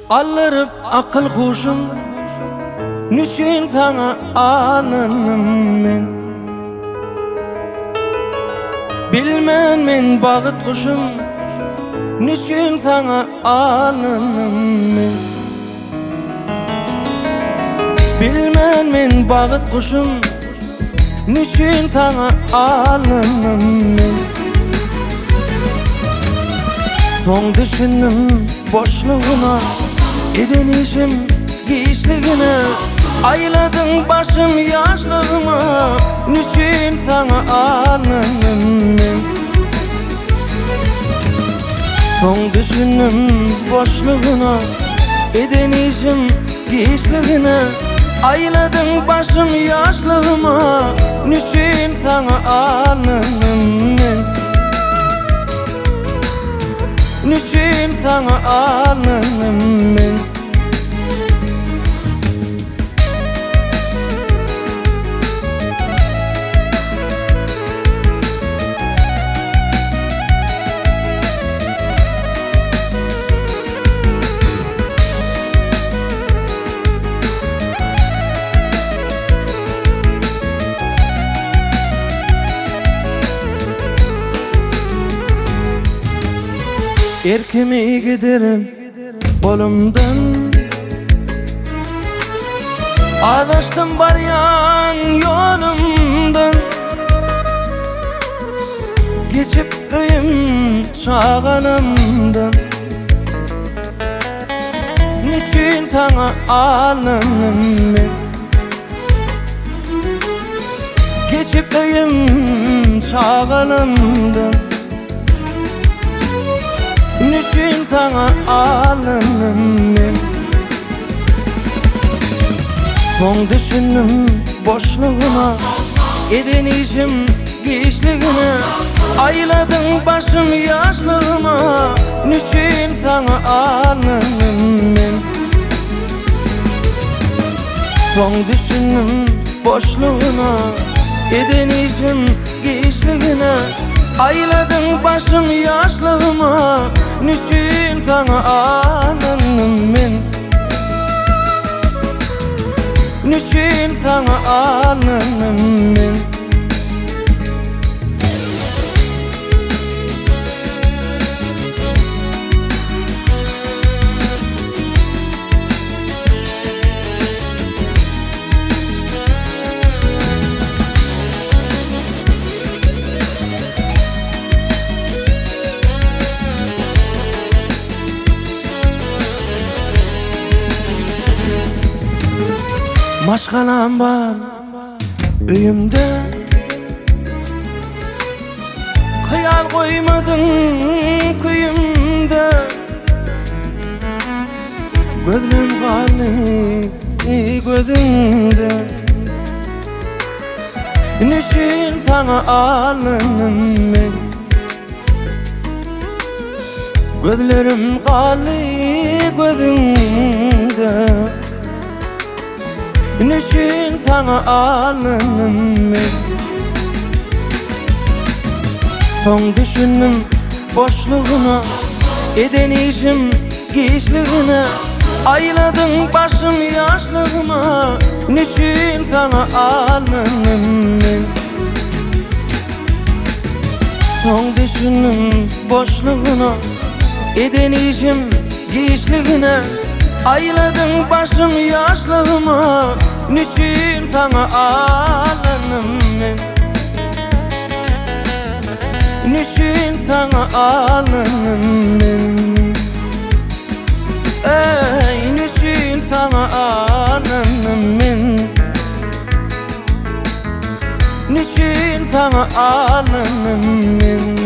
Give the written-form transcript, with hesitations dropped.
Alırıp akıl kuşum, nüçün sana alınım men. Bilmen men bağıt kuşum, nüçün sana alınım men. Bilmen men bağıt kuşum, nüçün sana alınım men. Son düşündüm boşluğuna, edenişim giyişliğine. Ayladın başım yaşlığıma, nüçün sana alınım men. Son düşündüm boşluğuna, edenişim giyişliğine. Ayladın başım yaşlığıma, nüçün sana alınım men. Nüçün sana alınım men. Erkimi giderim kolumdan, adaştım baryan yolumdan. Geçip öyüm çağanımdan, nüçün sana alınım men. Geçip öyüm çağanımdan, nüçün sana alınım men. Son düşündüm boşluğuna, edenişim giyişliğine. Ayladın başım yaşlığıma, nüçün sana alınım men. Son düşündüm boşluğuna, edenişim giyişliğine. Ayladın başım yaşlığıma, nüçün sana alınım men. Nüçün sana alınım men. Maşgalam var öyümde, hayal koymadın kuyumda. Gözüm kaldı gözümde, nüçün sana alınım men. Gözlerim kaldı gözümde, nüçün sana alınım men. Son düşündüm boşluğuna, edenişim giyişliğine. Ayladın başım yaşlığıma, nüçün sana alınım men. Son düşündüm boşluğuna, edenişim giyişliğine. Ayladın başım yaşlığıma, nüçün sana alınım men. Nüçün sana alınım men. Ey nüçün sana alınım men. Nüçün sana alınım men.